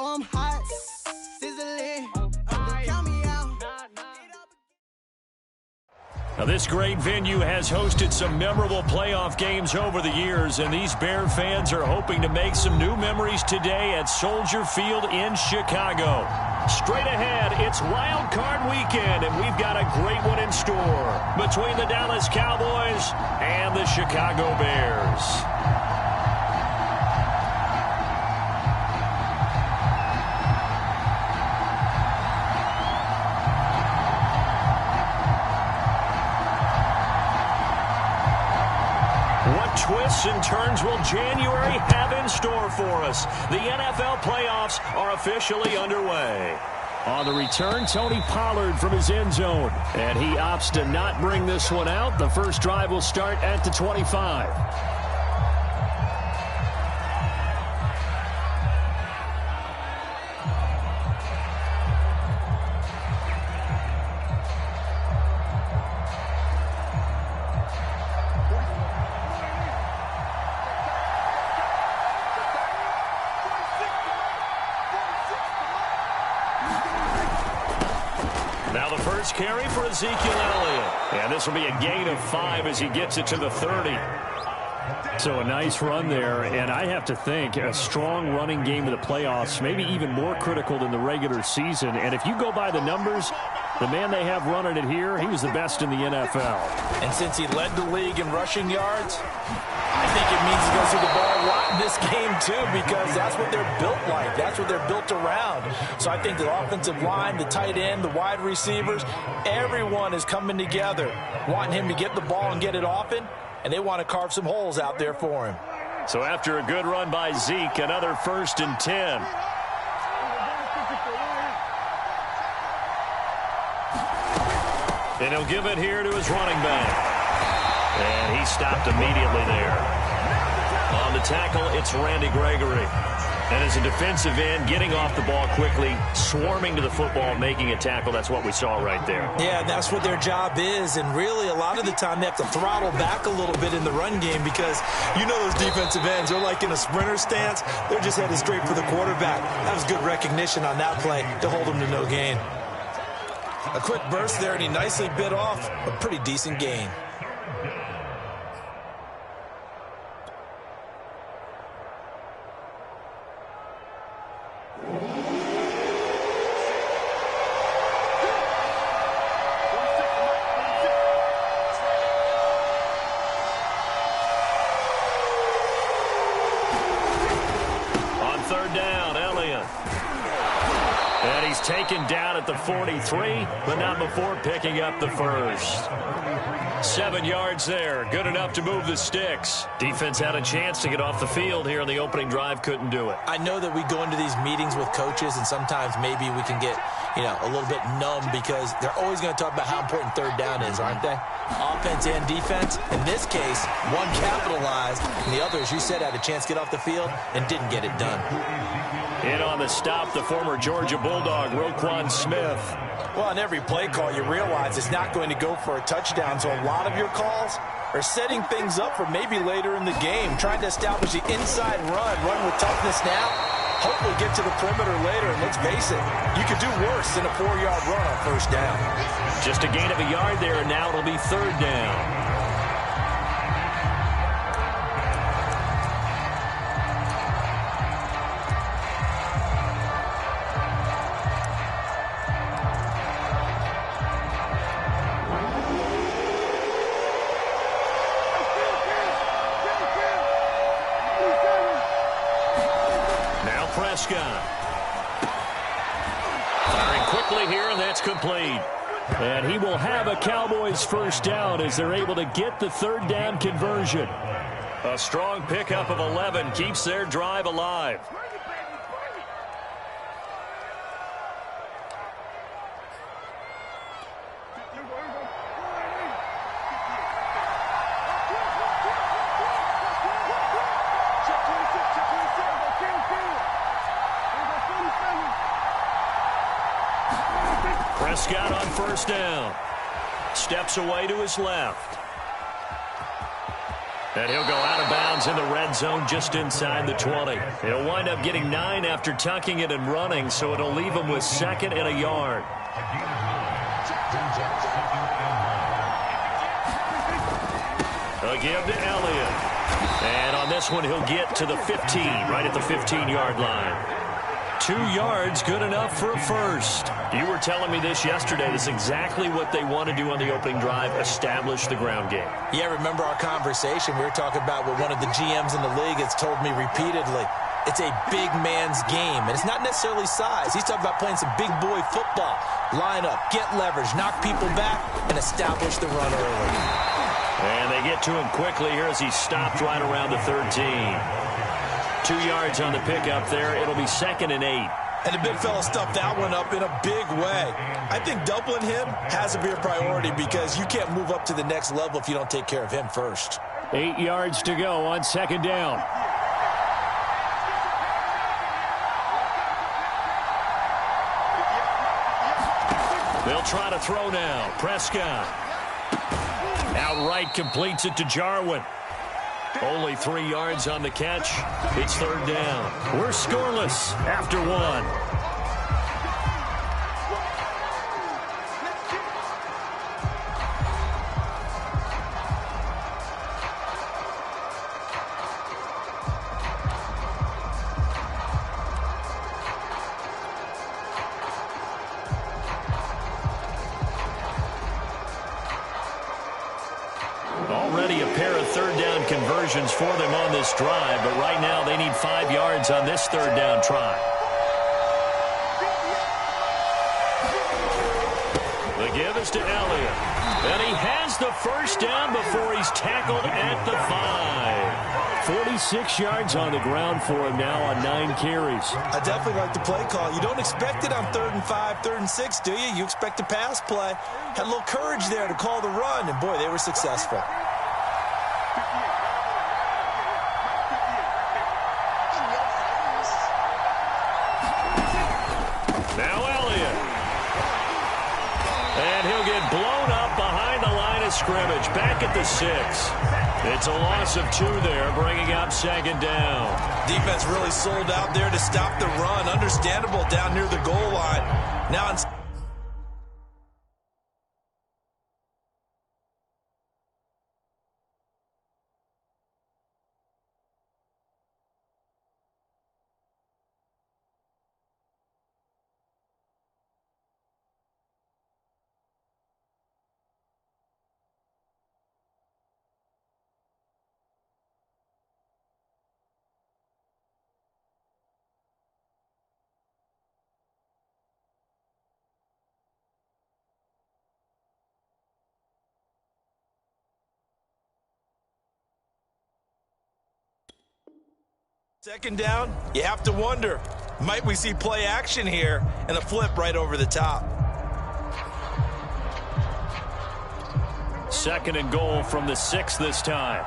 Oh, I'm hot, sizzling. Don't count me out. Now, this great venue has hosted some memorable playoff games over the years, and these Bear fans are hoping to make some new memories today at Soldier Field in Chicago. Straight ahead, it's Wild Card Weekend, and we've got a great one in store between the Dallas Cowboys and the Chicago Bears. Twists and turns will January have in store for us? The NFL playoffs are officially underway. On the return, Tony Pollard from his end zone. And he opts to not bring this one out. The first drive will start at the 25. Carry for Ezekiel Elliott. And this will be a gain of 5 as he gets it to the 30. So a nice run there, and I have to think a strong running game in the playoffs, maybe even more critical than the regular season. And if you go by the numbers, the man they have running it here, he was the best in the NFL. And since he led the league in rushing yards, I think it means he goes through the ball a lot in this game, too, because that's what they're built like. That's what they're built around. So I think the offensive line, the tight end, the wide receivers, everyone is coming together, wanting him to get the ball and get it often, and they want to carve some holes out there for him. So after a good run by Zeke, another 1st and 10. And he'll give it here to his running back. And he stopped immediately there. On the tackle, it's Randy Gregory. And as a defensive end, getting off the ball quickly, swarming to the football, making a tackle, that's what we saw right there. Yeah, that's what their job is. And really, a lot of the time, they have to throttle back a little bit in the run game because you know those defensive ends, they're like in a sprinter stance. They're just headed straight for the quarterback. That was good recognition on that play to hold them to no gain. A quick burst there, and he nicely bit off a pretty decent gain. Taken down at the 43, but not before picking up the first. 7 yards there. Good enough to move the sticks. Defense had a chance to get off the field here on the opening drive. Couldn't do it. I know that we go into these meetings with coaches, and sometimes maybe we can get, a little bit numb because they're always going to talk about how important third down is, aren't they? Offense and defense. In this case, one capitalized, and the other, as you said, had a chance to get off the field and didn't get it done. In on the stop, the former Georgia Bulldog, Roquan Smith. Well, on every play call, you realize it's not going to go for a touchdown, so a lot of your calls are setting things up for maybe later in the game, trying to establish the inside run with toughness now, hopefully get to the perimeter later, and let's face it, you could do worse than a 4-yard run on first down. Just a gain of a yard there, and now it'll be 3rd down. Firing quickly here, and that's complete. And he will have a Cowboys first down as they're able to get the 3rd down conversion. A strong pickup of 11 keeps their drive alive. Prescott on first down. Steps away to his left. And he'll go out of bounds in the red zone just inside the 20. He'll wind up getting 9 after tucking it and running, so it'll leave him with 2nd and a yard. A give to Elliott. And on this one, he'll get to the 15, right at the 15-yard line. 2 yards, good enough for a first. You were telling me this yesterday. This is exactly what they want to do on the opening drive, establish the ground game. Yeah, remember our conversation? We were talking about what one of the GMs in the league has told me repeatedly. It's a big man's game, and it's not necessarily size. He's talking about playing some big boy football. Line up, get leverage, knock people back, and establish the run early. And they get to him quickly here as he stopped right around the 13. 2 yards on the pickup there. It'll be 2nd and 8. And the big fella stuffed that one up in a big way. I think doubling him has to be a priority because you can't move up to the next level if you don't take care of him first. 8 yards to go on 2nd down. They'll try to throw now. Prescott. Outright completes it to Jarwin. Only 3 yards on the catch. It's 3rd down. We're scoreless after 1. Already a pair of 3rd down conversions for them on this drive, but right now they need 5 yards on this 3rd down try. The give is to Elliott. And he has the 1st down before he's tackled at the 5. 46 yards on the ground for him now on 9 carries. I definitely like the play call. You don't expect it on 3rd and 5, 3rd and 6, do you? You expect a pass play. Had a little courage there to call the run, and boy, they were successful. Now Elliott. And he'll get blown up behind the line of scrimmage. Back at the 6. It's a loss of 2 there, bringing up 2nd down. Defense really sold out there to stop the run. Understandable down near the goal line. Now it's... Second down, you have to wonder, might we see play action here and a flip right over the top? 2nd and goal from the 6 this time.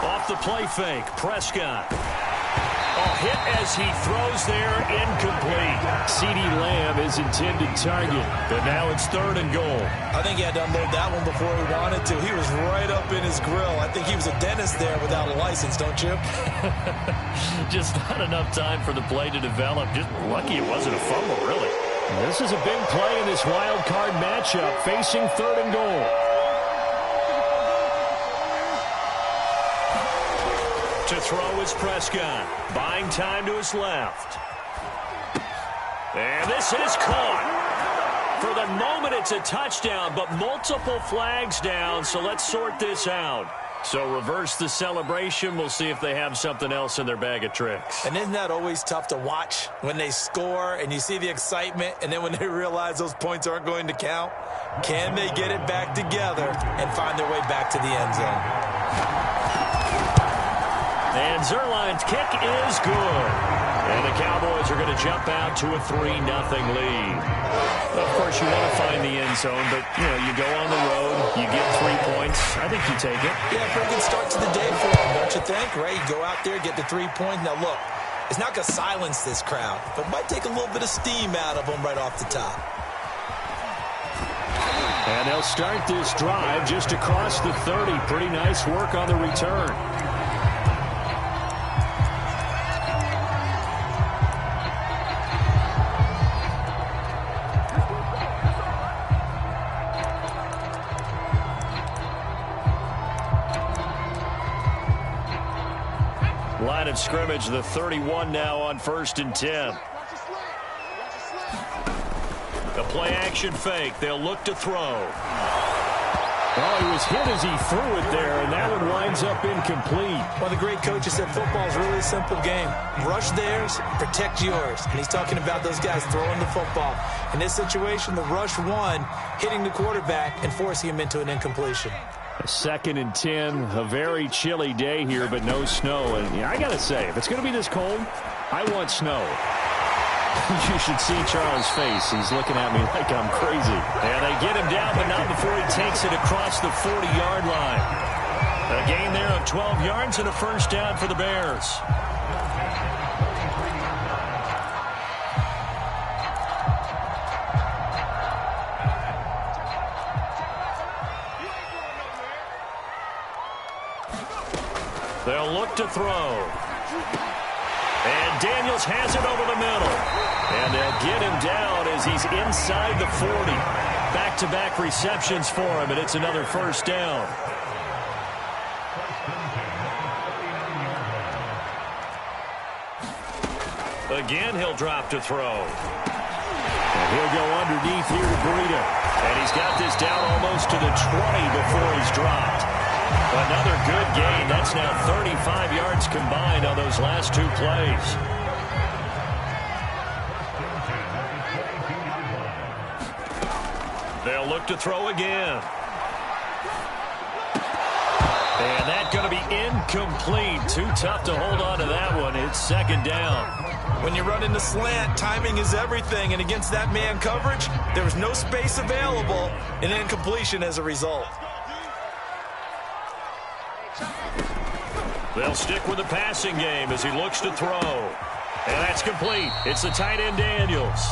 Off the play fake, Prescott. Hit as he throws there, incomplete. CeeDee Lamb is intended target, but now it's 3rd and goal. I think he had to unload that one before he wanted to. He was right up in his grill. I think he was a dentist there without a license, don't you? Just not enough time for the play to develop. Just lucky it wasn't a fumble, really. This is a big play in this wild card matchup, facing 3rd and goal. To throw is Prescott, buying time to his left. And this is caught. For the moment, it's a touchdown, but multiple flags down, so let's sort this out. So reverse the celebration. We'll see if they have something else in their bag of tricks. And isn't that always tough to watch when they score and you see the excitement, and then when they realize those points aren't going to count? Can they get it back together and find their way back to the end zone? And Zerline's kick is good. And the Cowboys are going to jump out to a 3-0 lead. Of course, you want to find the end zone, but, you go on the road, you get 3 points. I think you take it. Yeah, pretty good start to the day for them, don't you think? Right? You go out there, get the 3 points. Now, look, It's not going to silence this crowd, but might take a little bit of steam out of them right off the top. And they'll start this drive just across the 30. Pretty nice work on the return. Line of scrimmage, the 31 now on 1st and 10. The play action fake. They'll look to throw. Oh, he was hit as he threw it there, and that one winds up incomplete. One of the great coaches said football is really a simple game. Rush theirs, protect yours. And he's talking about those guys throwing the football. In this situation, the rush won, hitting the quarterback and forcing him into an incompletion. A 2nd and 10, a very chilly day here, but no snow. And yeah, I got to say, if it's going to be this cold, I want snow. You should see Charles' face. He's looking at me like I'm crazy. And they get him down, but not before he takes it across the 40-yard line. A gain there of 12 yards and a first down for the Bears. They'll look to throw. And Daniels has it over the middle. And they'll get him down as he's inside the 40. Back-to-back receptions for him, and it's another first down. Again, he'll drop to throw. And he'll go underneath here to Breida. And he's got this down almost to the 20 before he's dropped. Another good gain. That's now 35 yards combined on those last 2 plays. They'll look to throw again. And that's going to be incomplete. Too tough to hold on to that one. It's 2nd down. When you run in the slant, timing is everything. And against that man coverage, there was no space available. An incompletion as a result. They'll stick with the passing game as he looks to throw. And that's complete. It's the tight end Daniels.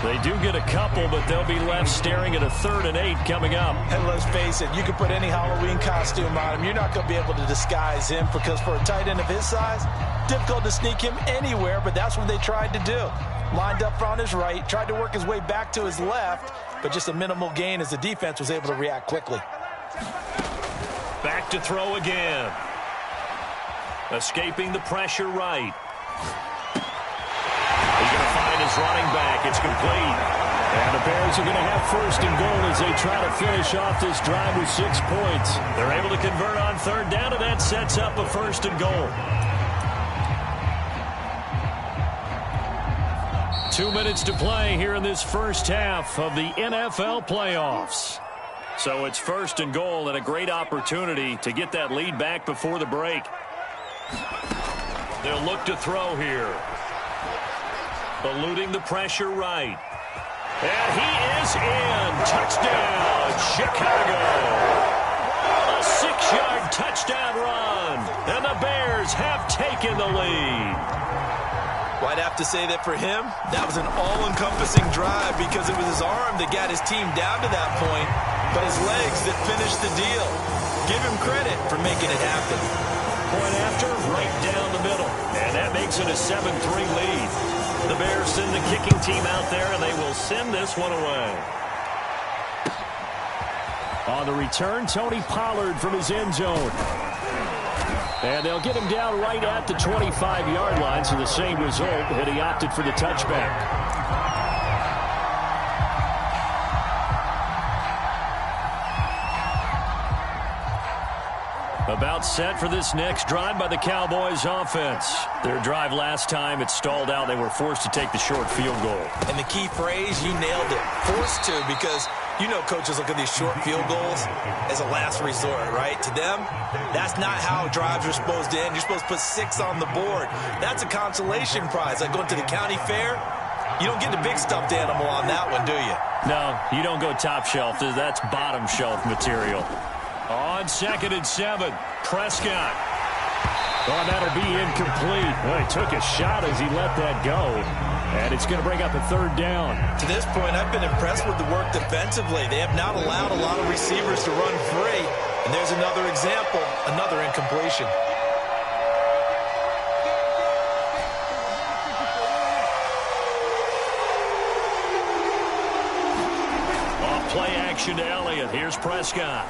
They do get a couple, but they'll be left staring at a 3rd and 8 coming up. And let's face it, you can put any Halloween costume on him. You're not going to be able to disguise him because for a tight end of his size, difficult to sneak him anywhere, but that's what they tried to do. Lined up on his right, tried to work his way back to his left, but just a minimal gain as the defense was able to react quickly. Back to throw again. Escaping the pressure right. He's going to find his running back. It's complete. And the Bears are going to have 1st and goal as they try to finish off this drive with 6 points. They're able to convert on 3rd down, and that sets up a 1st and goal. 2 minutes to play here in this first half of the NFL playoffs. So it's 1st and goal and a great opportunity to get that lead back before the break. They'll look to throw here. Eluding the pressure right. And he is in. Touchdown, Chicago. A 6-yard touchdown run. And the Bears have taken the lead. Well, I'd have to say that for him, that was an all-encompassing drive because it was his arm that got his team down to that point, but his legs that finished the deal. Give him credit for making it happen. Point after, right down the middle. And that makes it a 7-3 lead. The Bears send the kicking team out there, and they will send this one away. On the return, Tony Pollard from his end zone. And they'll get him down right at the 25-yard line, so the same result, and he opted for the touchback. About set for this next drive by the Cowboys offense. Their drive last time, it stalled out. They were forced to take the short field goal. And the key phrase, you nailed it. Forced to, because you know coaches look at these short field goals as a last resort, right? To them, that's not how drives are supposed to end. You're supposed to put 6 on the board. That's a consolation prize. Like going to the county fair, you don't get the big stuffed animal on that one, do you? No, you don't go top shelf. That's bottom shelf material. On 2nd and 7, Prescott. Oh, that'll be incomplete. Well, he took a shot as he let that go. And it's going to bring up a third down. To this point, I've been impressed with the work defensively. They have not allowed a lot of receivers to run free. And there's another example, another incompletion. Off play action to Elliott. Here's Prescott.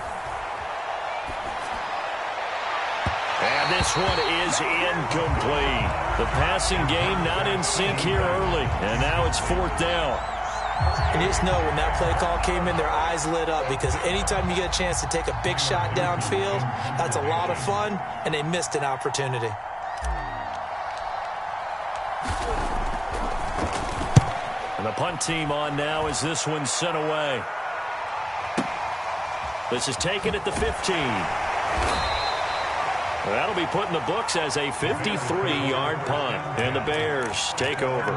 And this one is incomplete. The passing game not in sync here early. And now it's fourth down. And you just know when that play call came in, their eyes lit up, because anytime you get a chance to take a big shot downfield, that's a lot of fun, and they missed an opportunity. And the punt team on now as this one's sent away. This is taken at the 15. That'll be put in the books as a 53-yard punt. And the Bears take over.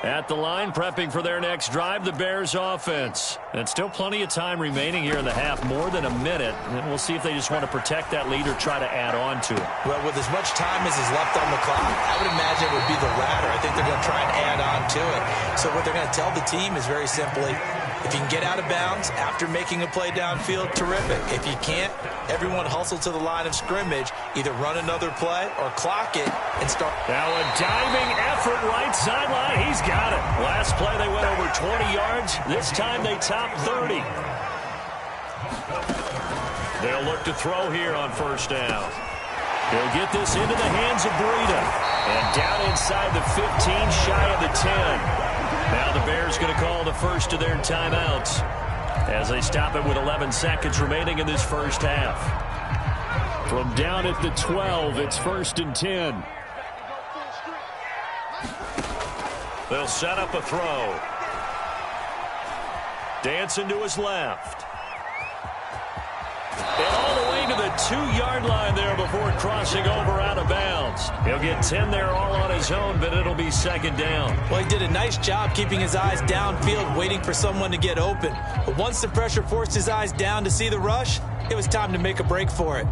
At the line, prepping for their next drive, the Bears offense. And still plenty of time remaining here in the half, more than a minute. And we'll see if they just want to protect that lead or try to add on to it. Well, with as much time as is left on the clock, I would imagine it would be the latter. I think they're going to try and add on to it. So what they're going to tell the team is very simply, if you can get out of bounds after making a play downfield, terrific. If you can't, everyone hustle to the line of scrimmage, either run another play or clock it and start. Now a diving effort right sideline. He's got it. Last play they went over 20 yards. This time they top 30. They'll look to throw here on first down. He'll get this into the hands of Breida. And down inside the 15, shy of the 10. Now the Bears going to call the first of their timeouts as they stop it with 11 seconds remaining in this first half. From down at the 12, it's first and 10. They'll set up a throw. Dancing to his left. And all the way to the 2-yard line there before crossing over out of bounds. He'll get 10 there all on his own, but it'll be second down. Well, he did a nice job keeping his eyes downfield, waiting for someone to get open. But once the pressure forced his eyes down to see the rush, it was time to make a break for it.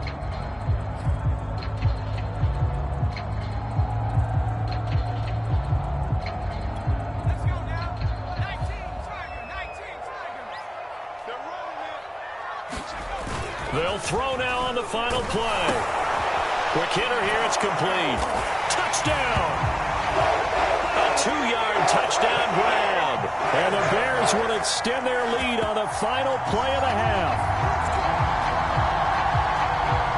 They'll throw now on the final play. Quick hitter here, it's complete. Touchdown! A 2-yard touchdown grab. And the Bears will extend their lead on the final play of the half.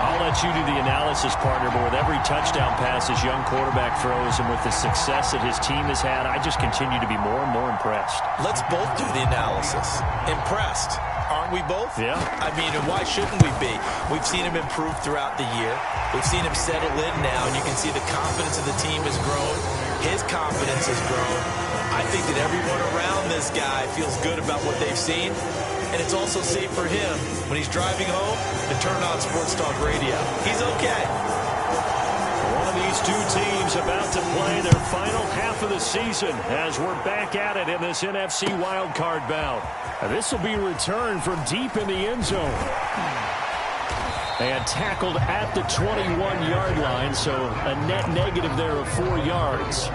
I'll let you do the analysis, partner, but with every touchdown pass his young quarterback throws and with the success that his team has had, I just continue to be more and more impressed. Let's both do the analysis. Impressed. Aren't we both? Yeah. I mean, and why shouldn't we be? We've seen him improve throughout the year. We've seen him settle in now, and you can see the confidence of the team has grown. His confidence has grown. I think that everyone around this guy feels good about what they've seen, and it's also safe for him when he's driving home to turn on Sports Talk Radio. He's okay. One of these two teams about to play their final half of the season as we're back at it in this NFC wildcard bout. This will be returned from deep in the end zone. And tackled at the 21-yard line, so a net negative there of 4 yards.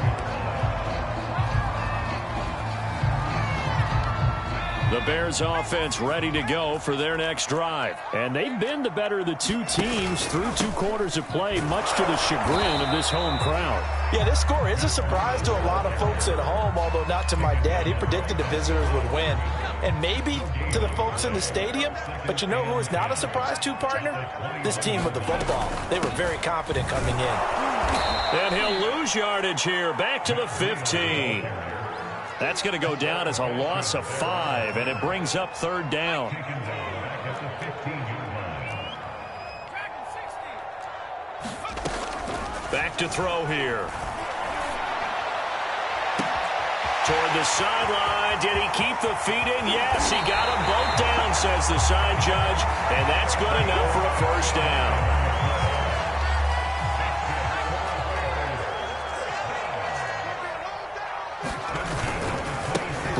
The Bears offense ready to go for their next drive. And they've been the better of the two teams through 2 quarters of play, much to the chagrin of this home crowd. Yeah, this score is a surprise to a lot of folks at home, although not to my dad. He predicted the visitors would win. And maybe to the folks in the stadium. But you know who is not a surprise to, partner? This team with the football. They were very confident coming in. And he'll lose yardage here. Back to the 15. That's going to go down as a loss of 5, and it brings up third down. Back to throw here. Toward the sideline. Did he keep the feet in? Yes, he got them both down, says the side judge, and that's good enough for a first down.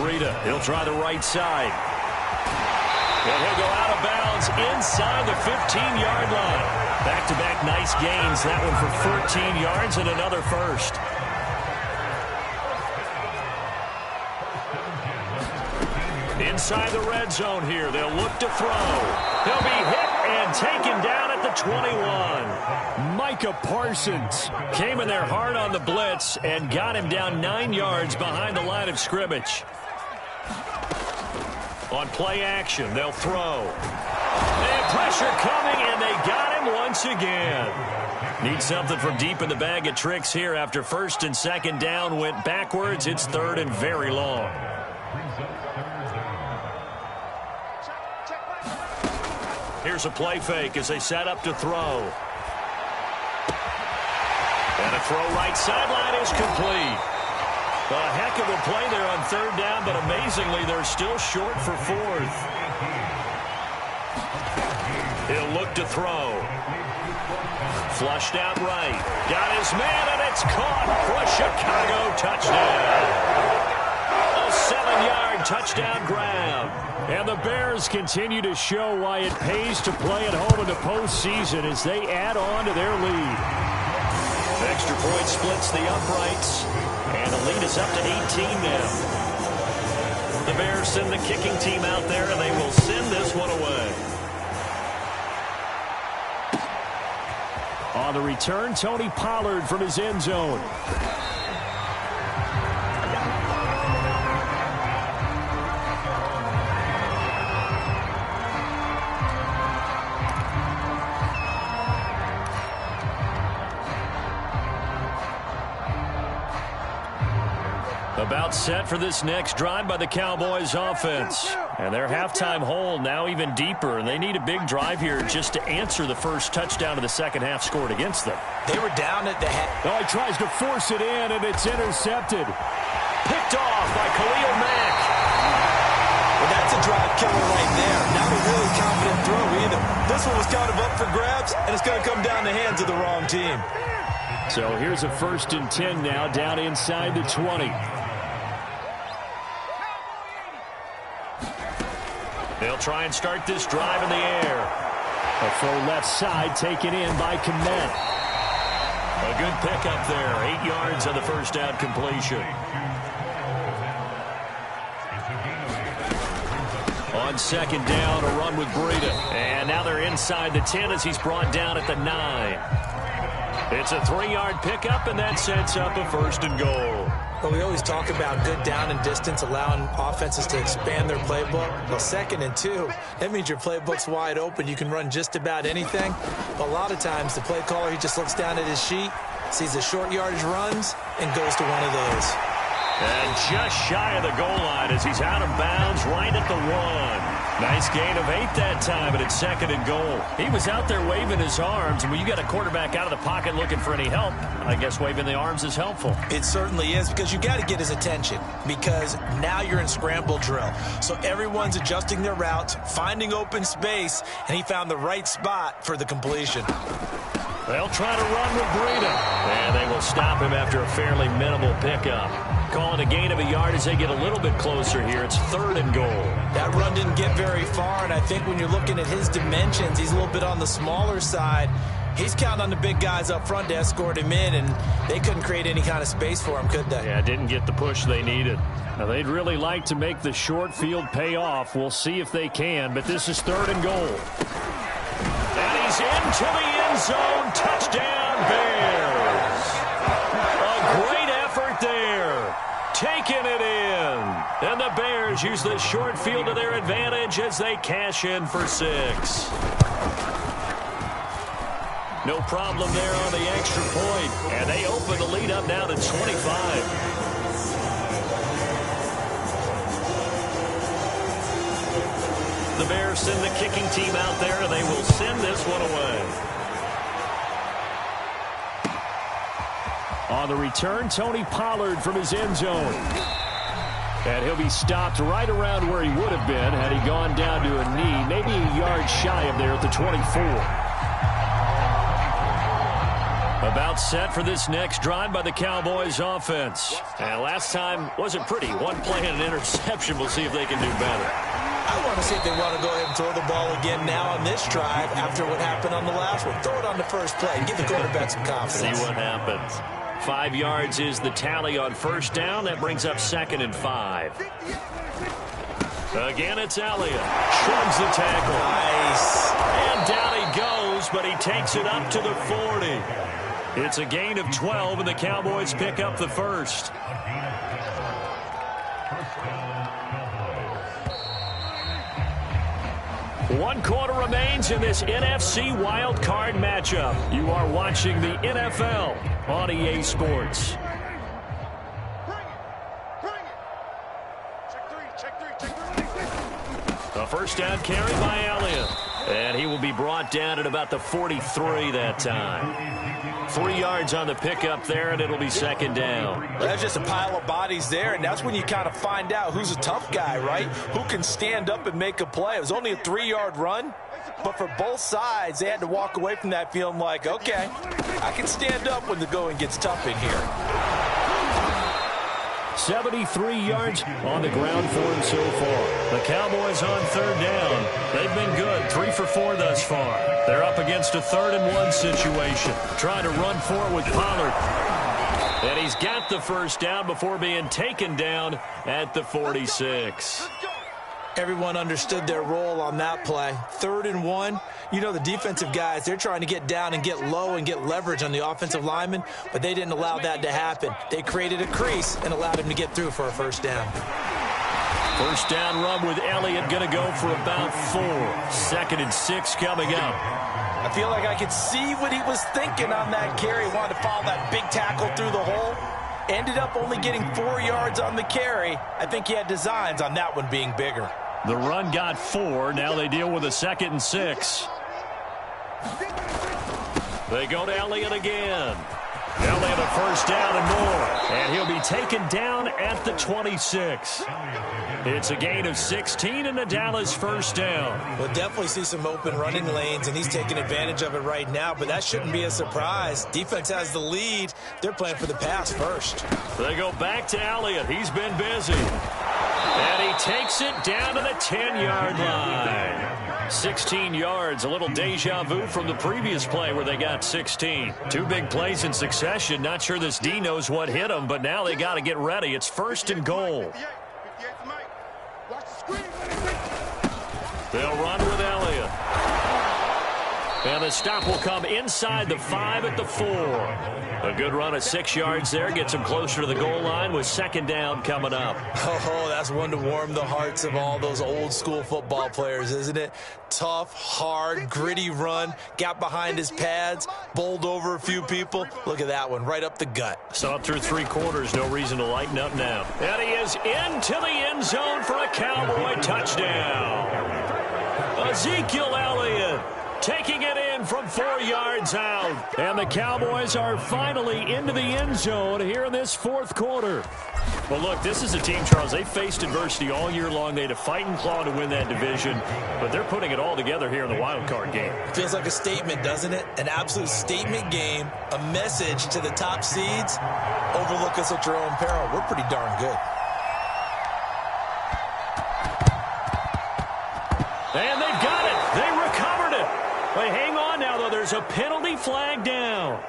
Breida. He'll try the right side. And he'll go out of bounds inside the 15-yard line. Back-to-back nice gains. That one for 14 yards and another first. Inside the red zone here. They'll look to throw. He'll be hit and taken down at the 21. Micah Parsons came in there hard on the blitz and got him down 9 yards behind the line of scrimmage. On play action, they'll throw. They have pressure coming, and they got him once again. Need something from deep in the bag of tricks here after first and second down went backwards. It's third and very long. Here's a play fake as they set up to throw. And a throw right sideline is complete. A heck of a play there on third down, but amazingly, they're still short for fourth. He'll look to throw. Flushed out right. Got his man, and it's caught for a Chicago touchdown. A 7-yard touchdown grab. And the Bears continue to show why it pays to play at home in the postseason as they add on to their lead. Extra point splits the uprights. And the lead is up to 18 now. The Bears send the kicking team out there, and they will send this one away. On the return, Tony Pollard from his end zone. About set for this next drive by the Cowboys offense. And their halftime hole now even deeper, and they need a big drive here just to answer the first touchdown of the second half scored against them. They were down at the head. Oh, he tries to force it in, and it's intercepted. Picked off by Khalil Mack. Well, that's a drive killer right there. Not a really confident throw either. This one was kind of up for grabs, and it's going to come down the hands of the wrong team. So here's a 1st and 10 now, down inside the 20. They'll try and start this drive in the air. A full left side taken in by Kmet. A good pickup there. 8 yards on the first down completion. On second down, a run with Breida. And now they're inside the 10 as he's brought down at the 9. It's a 3-yard pickup, and that sets up a 1st and goal. Well, we always talk about good down and distance, allowing offenses to expand their playbook. Well, 2nd and 2, that means your playbook's wide open. You can run just about anything. But a lot of times, the play caller, he just looks down at his sheet, sees the short yardage runs, and goes to one of those. And just shy of the goal line as he's out of bounds right at the 1. Nice gain of 8 that time, but it's 2nd and goal. He was out there waving his arms, and when you got a quarterback out of the pocket looking for any help, I guess waving the arms is helpful. It certainly is, because you got to get his attention, because now you're in scramble drill. So everyone's adjusting their routes, finding open space, and he found the right spot for the completion. They'll try to run with Breida, and they will stop him after a fairly minimal pickup. Calling a gain of a yard as they get a little bit closer here. It's 3rd and goal. That run didn't get very far, and I think when you're looking at his dimensions, he's a little bit on the smaller side. He's counting on the big guys up front to escort him in, and they couldn't create any kind of space for him, could they? Yeah, didn't get the push they needed. Now, they'd really like to make the short field pay off. We'll see if they can, but this is 3rd and goal. And he's into the end zone. Touchdown, Bears. A great effort there. Taking it in. And the Bears use the short field to their advantage as they cash in for 6. No problem there on the extra point. And they open the lead up now to 25. The Bears send the kicking team out there, and they will send this one away. On the return, Tony Pollard from his end zone. And he'll be stopped right around where he would have been had he gone down to a knee, maybe a yard shy of there at the 24. About set for this next drive by the Cowboys offense. And last time wasn't pretty. One play and an interception. We'll see if they can do better. I want to see if they want to go ahead and throw the ball again now on this drive after what happened on the last one. Throw it on the first play and give the quarterback some confidence. See what happens. 5 yards is the tally on first down. That brings up 2nd and 5. Again, it's Elliott. Shrugs the tackle. Nice. And down he goes, but he takes it up to the 40. It's a gain of 12, and the Cowboys pick up the first. One quarter remains in this NFC Wild Card matchup. You are watching the NFL on EA Sports. A first down carry by Elliott. And he will be brought down at about the 43 that time. 3 yards on the pickup there, and it'll be 2nd down. That's just a pile of bodies there, and that's when you kind of find out who's a tough guy, right? Who can stand up and make a play. It was only a 3-yard run, but for both sides, they had to walk away from that feeling like, okay, I can stand up when the going gets tough in here. 73 yards on the ground for him so far. The Cowboys on 3rd down. They've been good, 3 for 4 thus far. They're up against a 3rd and 1 situation. Trying to run for it with Pollard. And he's got the first down before being taken down at the 46. Everyone understood their role on that play. 3rd and 1. You know, the defensive guys, they're trying to get down and get low and get leverage on the offensive lineman, but they didn't allow that to happen. They created a crease and allowed him to get through for a first down. First down run with Elliott going to go for about 4. 2nd and 6 coming up. I feel like I could see what he was thinking on that carry. He wanted to follow that big tackle through the hole. Ended up only getting 4 yards on the carry. I think he had designs on that one being bigger. The run got 4. Now they deal with a 2nd and 6. They go to Elliott again. Elliott a first down and more. And he'll be taken down at the 26. It's a gain of 16 and the Dallas first down. We'll definitely see some open running lanes, and he's taking advantage of it right now, but that shouldn't be a surprise. Defense has the lead. They're playing for the pass first. They go back to Elliott. He's been busy. And he takes it down to the 10-yard line. 16 yards, a little deja vu from the previous play where they got 16. 2 big plays in succession. Not sure this D knows what hit them, but now they got to get ready. It's 1st and goal. They'll run with Elliott. And the stop will come inside the 5 at the 4. A good run at 6 yards there. Gets him closer to the goal line with 2nd down coming up. Oh, that's one to warm the hearts of all those old school football players, isn't it? Tough, hard, gritty run. Got behind his pads. Bowled over a few people. Look at that one, right up the gut. Saw it through 3 quarters. No reason to lighten up now. And he is into the end zone for a Cowboy touchdown. Ezekiel Elliott taking it in from 4 yards out. And the Cowboys are finally into the end zone here in this 4th quarter. Well, look, this is a team, Charles, they faced adversity all year long. They had to fight and claw to win that division, but they're putting it all together here in the wild card game. Feels like a statement, doesn't it? An absolute statement game, a message to the top seeds. Overlook us at your own peril. We're pretty darn good. And they've got it. They recovered it. Wait, hang on now, though. There's a penalty flag down.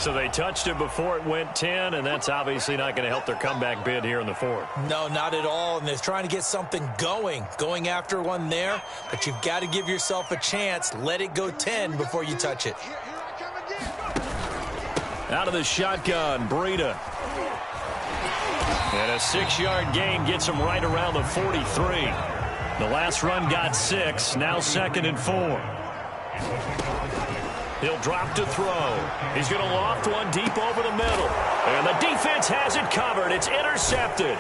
So they touched it before it went 10, and that's obviously not going to help their comeback bid here in the 4th. No, not at all, and they're trying to get something going after one there, but you've got to give yourself a chance. Let it go 10 before you touch it. Out of the shotgun, Breida. And a 6-yard gain gets him right around the 43. The last run got 6, now 2nd and 4. He'll drop to throw. He's going to loft one deep over the middle. And the defense has it covered. It's intercepted.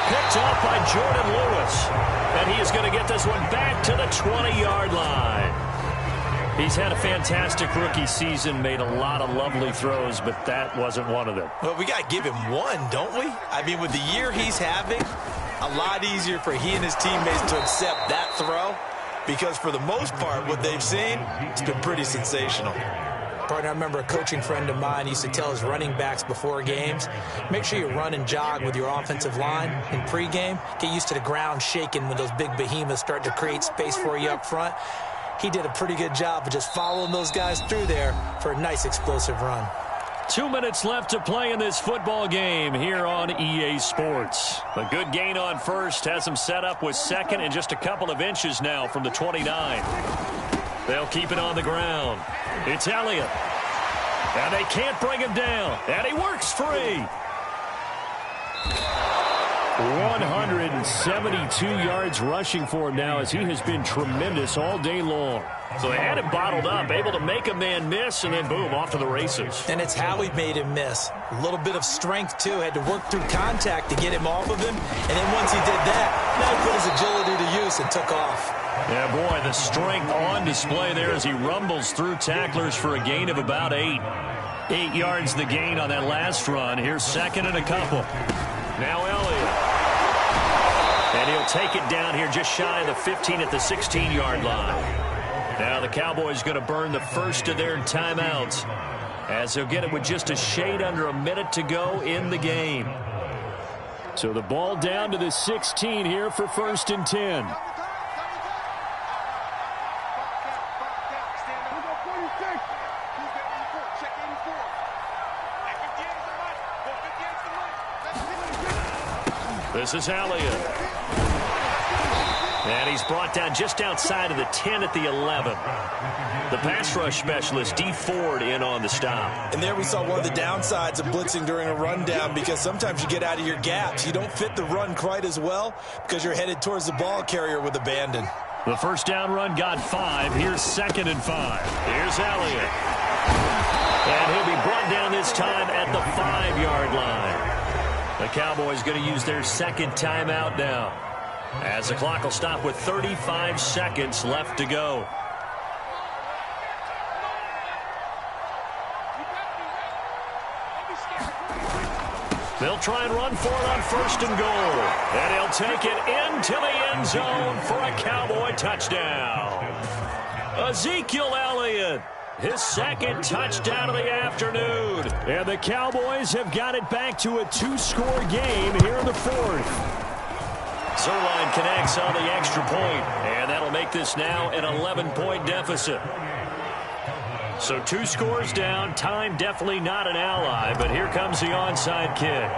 Picked off by Jordan Lewis. And he is going to get this one back to the 20-yard line. He's had a fantastic rookie season, made a lot of lovely throws, but that wasn't one of them. Well, we got to give him one, don't we? I mean, with the year he's having, a lot easier for he and his teammates to accept that throw. Because for the most part, what they've seen, it's been pretty sensational. Partner, I remember a coaching friend of mine used to tell his running backs before games, make sure you run and jog with your offensive line in pregame. Get used to the ground shaking when those big behemoths start to create space for you up front. He did a pretty good job of just following those guys through there for a nice explosive run. 2 minutes left to play in this football game here on EA Sports. A good gain on first has them set up with second and just a couple of inches now from the 29. They'll keep it on the ground. It's Elliott. And they can't bring him down. And he works free. 172 yards rushing for him now, as he has been tremendous all day long. So they had him bottled up, able to make a man miss, and then boom, off to the races. And it's how he made him miss. A little bit of strength, too. Had to work through contact to get him off of him. And then once he did that, now he put his agility to use and took off. Yeah, boy, the strength on display there as he rumbles through tacklers for a gain of about 8. 8 yards the gain on that last run. Here's second and a couple. Now Elliott. And he'll take it down here just shy of the 15 at the 16-yard line. Now the Cowboys going to burn the first of their timeouts, as they'll get it with just a shade under a minute to go in the game. So the ball down to the 16 here for 1st and 10. This is Elliott. And he's brought down just outside of the 10 at the 11. The pass rush specialist, D. Ford, in on the stop. And there we saw one of the downsides of blitzing during a rundown, because sometimes you get out of your gaps. You don't fit the run quite as well because you're headed towards the ball carrier with abandon. The first down run got 5. Here's 2nd and 5. Here's Elliott. And he'll be brought down this time at the 5-yard line. The Cowboys going to use their second timeout now, as the clock will stop with 35 seconds left to go. They'll try and run for it on 1st and goal. And he'll take it into the end zone for a Cowboy touchdown. Ezekiel Elliott, his second touchdown of the afternoon. And the Cowboys have got it back to a 2-score game here in the 4th. Zerline connects on the extra point, and that'll make this now an 11-point deficit. So 2 scores down. Time definitely not an ally, but here comes the onside kick.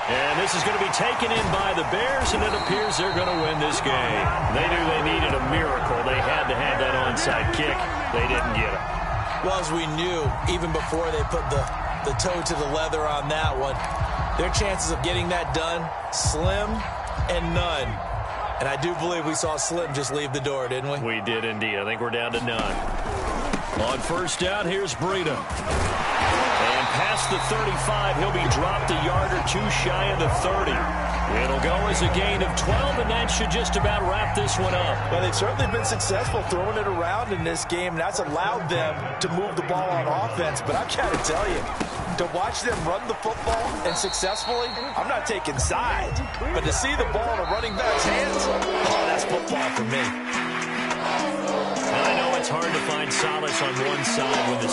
And this is going to be taken in by the Bears, and it appears they're going to win this game. They knew they needed a miracle. They had to have that onside kick. They didn't get it. Well, as we knew, even before they put the toe to the leather on that one, their chances of getting that done, slim and none. And I do believe we saw Slim just leave the door, didn't we? We did indeed. I think we're down to none. On 1st down, here's Breida. And past the 35, he'll be dropped a yard or 2 shy of the 30. It'll go as a gain of 12, and that should just about wrap this one up. Well, they've certainly been successful throwing it around in this game, and that's allowed them to move the ball on offense. But I've got to tell you, to watch them run the football and successfully, I'm not taking sides. But to see the ball in a running back's hands, oh, that's football for me. Now, I know it's hard to find solace on one side when the